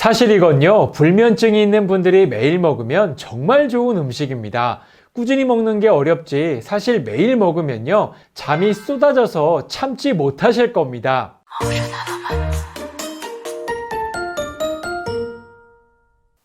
사실 이건요, 불면증이 있는 분들이 매일 먹으면 정말 좋은 음식입니다. 꾸준히 먹는 게 어렵지 사실 매일 먹으면요, 잠이 쏟아져서 참지 못하실 겁니다.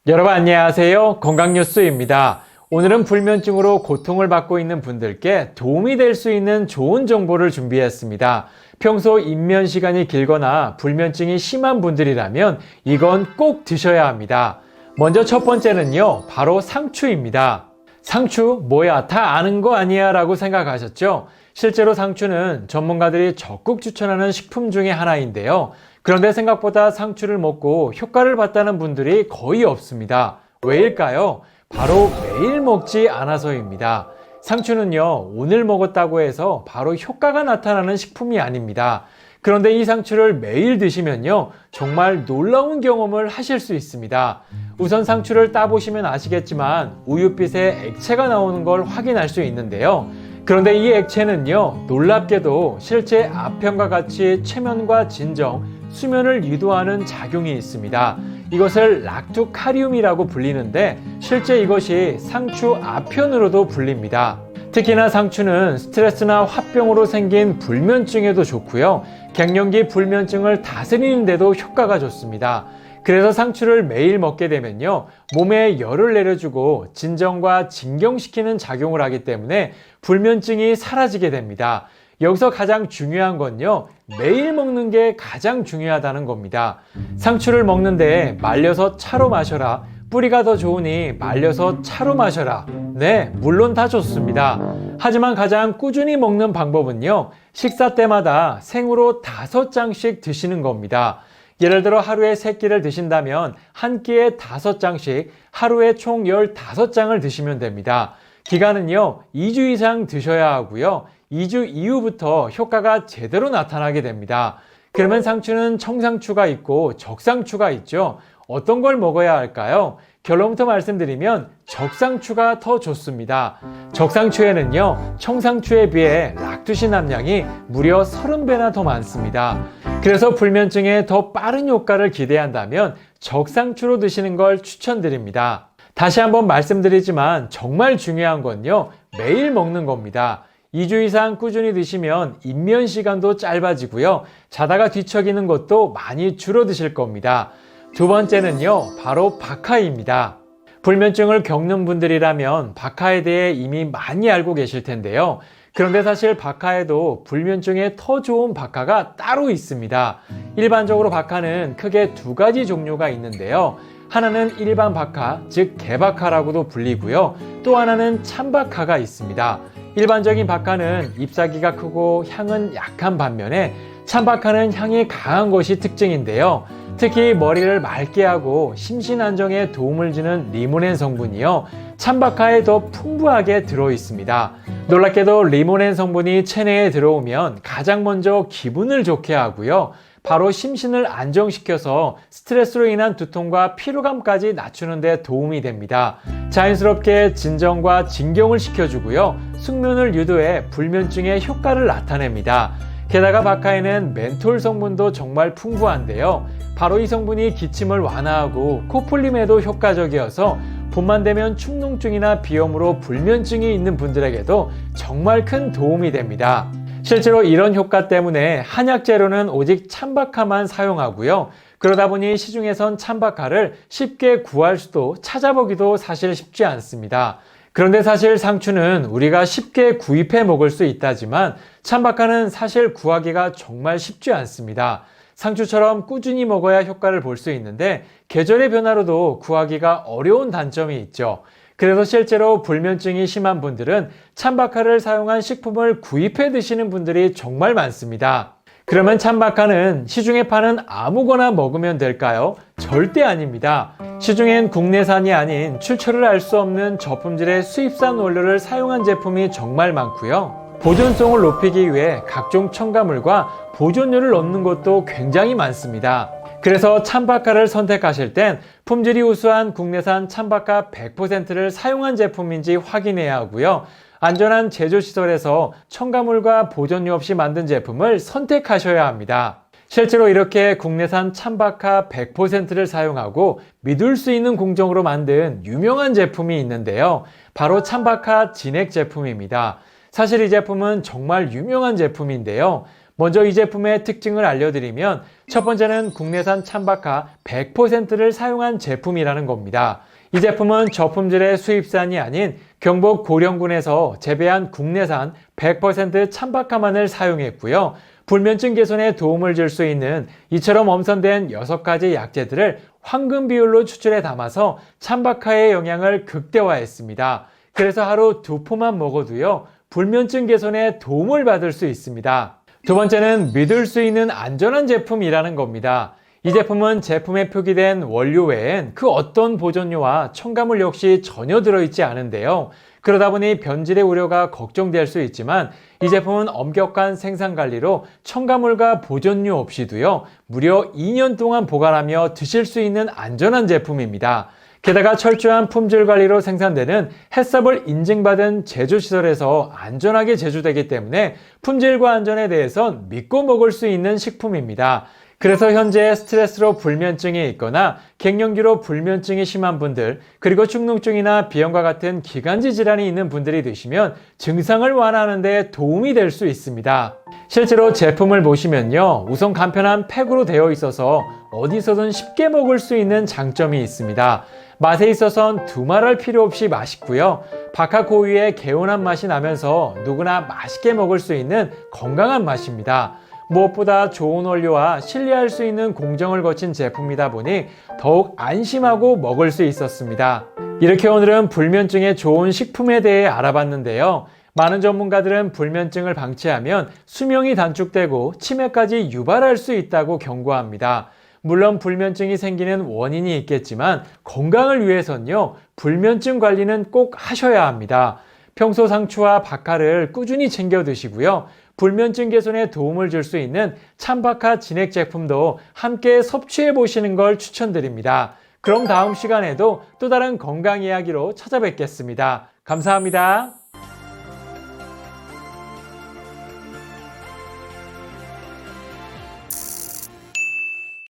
여러분 안녕하세요. 건강뉴스입니다. 오늘은 불면증으로 고통을 받고 있는 분들께 도움이 될 수 있는 좋은 정보를 준비했습니다. 평소 입면 시간이 길거나 불면증이 심한 분들이라면 이건 꼭 드셔야 합니다. 먼저 첫 번째는요, 바로 상추입니다. 상추? 뭐야, 다 아는 거 아니야? 라고 생각하셨죠? 실제로 상추는 전문가들이 적극 추천하는 식품 중에 하나인데요. 그런데 생각보다 상추를 먹고 효과를 봤다는 분들이 거의 없습니다. 왜일까요? 바로 매일 먹지 않아서입니다. 상추는요, 오늘 먹었다고 해서 바로 효과가 나타나는 식품이 아닙니다. 그런데 이 상추를 매일 드시면요, 정말 놀라운 경험을 하실 수 있습니다. 우선 상추를 따보시면 아시겠지만 우윳빛에 액체가 나오는 걸 확인할 수 있는데요. 그런데 이 액체는요, 놀랍게도 실제 아편과 같이 최면과 진정, 수면을 유도하는 작용이 있습니다. 이것을 락토카리움이라고 불리는데 실제 이것이 상추 아편으로도 불립니다. 특히나 상추는 스트레스나 화병으로 생긴 불면증에도 좋고요. 갱년기 불면증을 다스리는 데도 효과가 좋습니다. 그래서 상추를 매일 먹게 되면요, 몸에 열을 내려주고 진정과 진경시키는 작용을 하기 때문에 불면증이 사라지게 됩니다. 여기서 가장 중요한 건요, 매일 먹는 게 가장 중요하다는 겁니다. 상추를 먹는데 말려서 차로 마셔라, 뿌리가 더 좋으니 말려서 차로 마셔라. 네, 물론 다 좋습니다. 하지만 가장 꾸준히 먹는 방법은요, 식사 때마다 생으로 5장씩 드시는 겁니다. 예를 들어 하루에 3끼를 드신다면 한 끼에 5장씩 하루에 총 15장을 드시면 됩니다. 기간은요, 2주 이상 드셔야 하고요. 2주 이후부터 효과가 제대로 나타나게 됩니다. 그러면 상추는 청상추가 있고 적상추가 있죠. 어떤 걸 먹어야 할까요? 결론부터 말씀드리면 적상추가 더 좋습니다. 적상추에는요, 청상추에 비해 락토신 함량이 무려 30배나 더 많습니다. 그래서 불면증에 더 빠른 효과를 기대한다면 적상추로 드시는 걸 추천드립니다. 다시 한번 말씀드리지만 정말 중요한 건요, 매일 먹는 겁니다. 2주 이상 꾸준히 드시면 입면 시간도 짧아지고요. 자다가 뒤척이는 것도 많이 줄어드실 겁니다. 두 번째는요, 바로 박하입니다. 불면증을 겪는 분들이라면 박하에 대해 이미 많이 알고 계실 텐데요. 그런데 사실 박하에도 불면증에 더 좋은 박하가 따로 있습니다. 일반적으로 박하는 크게 2가지 종류가 있는데요. 하나는 일반 박하, 즉 개박하라고도 불리고요. 또 하나는 참박하가 있습니다. 일반적인 박하는 잎사귀가 크고 향은 약한 반면에 참박하는 향이 강한 것이 특징인데요. 특히 머리를 맑게 하고 심신 안정에 도움을 주는 리모넨 성분이요, 참박하에 더 풍부하게 들어 있습니다. 놀랍게도 리모넨 성분이 체내에 들어오면 가장 먼저 기분을 좋게 하고요, 바로 심신을 안정시켜서 스트레스로 인한 두통과 피로감까지 낮추는 데 도움이 됩니다. 자연스럽게 진정과 진경을 시켜주고요, 숙면을 유도해 불면증의 효과를 나타냅니다. 게다가 박하에는 멘톨 성분도 정말 풍부한데요. 바로 이 성분이 기침을 완화하고 코풀림에도 효과적이어서 봄만 되면 축농증이나 비염으로 불면증이 있는 분들에게도 정말 큰 도움이 됩니다. 실제로 이런 효과 때문에 한약 재료는 오직 참박하만 사용하고요. 그러다 보니 시중에선 참박하를 쉽게 구할 수도 찾아보기도 사실 쉽지 않습니다. 그런데 사실 상추는 우리가 쉽게 구입해 먹을 수 있다지만 참박하는 사실 구하기가 정말 쉽지 않습니다. 상추처럼 꾸준히 먹어야 효과를 볼 수 있는데 계절의 변화로도 구하기가 어려운 단점이 있죠. 그래서 실제로 불면증이 심한 분들은 참박하를 사용한 식품을 구입해 드시는 분들이 정말 많습니다. 그러면 참박하는 시중에 파는 아무거나 먹으면 될까요? 절대 아닙니다. 시중엔 국내산이 아닌 출처를 알 수 없는 저품질의 수입산 원료를 사용한 제품이 정말 많고요. 보존성을 높이기 위해 각종 첨가물과 보존료를 넣는 것도 굉장히 많습니다. 그래서 참박하를 선택하실 땐 품질이 우수한 국내산 참박하 100%를 사용한 제품인지 확인해야 하고요. 안전한 제조시설에서 첨가물과 보존료 없이 만든 제품을 선택하셔야 합니다. 실제로 이렇게 국내산 찬박하 100%를 사용하고 믿을 수 있는 공정으로 만든 유명한 제품이 있는데요. 바로 찬박하 진액 제품입니다. 사실 이 제품은 정말 유명한 제품인데요. 먼저 이 제품의 특징을 알려드리면 첫 번째는 국내산 찬박하 100%를 사용한 제품이라는 겁니다. 이 제품은 저품질의 수입산이 아닌 경북 고령군에서 재배한 국내산 100% 찬박하만을 사용했고요. 불면증 개선에 도움을 줄 수 있는 이처럼 엄선된 6가지 약재들을 황금 비율로 추출해 담아서 찬박하의 영향을 극대화했습니다. 그래서 하루 2포만 먹어도요, 불면증 개선에 도움을 받을 수 있습니다. 두 번째는 믿을 수 있는 안전한 제품이라는 겁니다. 이 제품은 제품에 표기된 원료 외엔 그 어떤 보존료와 첨가물 역시 전혀 들어있지 않은데요. 그러다 보니 변질의 우려가 걱정될 수 있지만 이 제품은 엄격한 생산 관리로 첨가물과 보존료 없이도요, 무려 2년 동안 보관하며 드실 수 있는 안전한 제품입니다. 게다가 철저한 품질 관리로 생산되는 햇섭을 인증받은 제조시설에서 안전하게 제조되기 때문에 품질과 안전에 대해선 믿고 먹을 수 있는 식품입니다. 그래서 현재 스트레스로 불면증이 있거나 갱년기로 불면증이 심한 분들, 그리고 축농증이나 비염과 같은 기관지 질환이 있는 분들이 드시면 증상을 완화하는 데 도움이 될 수 있습니다. 실제로 제품을 보시면요, 우선 간편한 팩으로 되어 있어서 어디서든 쉽게 먹을 수 있는 장점이 있습니다. 맛에 있어선 두말할 필요 없이 맛있고요. 박하 고유의 개운한 맛이 나면서 누구나 맛있게 먹을 수 있는 건강한 맛입니다. 무엇보다 좋은 원료와 신뢰할 수 있는 공정을 거친 제품이다 보니 더욱 안심하고 먹을 수 있었습니다. 이렇게 오늘은 불면증에 좋은 식품에 대해 알아봤는데요. 많은 전문가들은 불면증을 방치하면 수명이 단축되고 치매까지 유발할 수 있다고 경고합니다. 물론 불면증이 생기는 원인이 있겠지만 건강을 위해선요, 불면증 관리는 꼭 하셔야 합니다. 평소 상추와 박하를 꾸준히 챙겨 드시고요. 불면증 개선에 도움을 줄 수 있는 찬박하 진액 제품도 함께 섭취해 보시는 걸 추천드립니다. 그럼 다음 시간에도 또 다른 건강 이야기로 찾아뵙겠습니다. 감사합니다.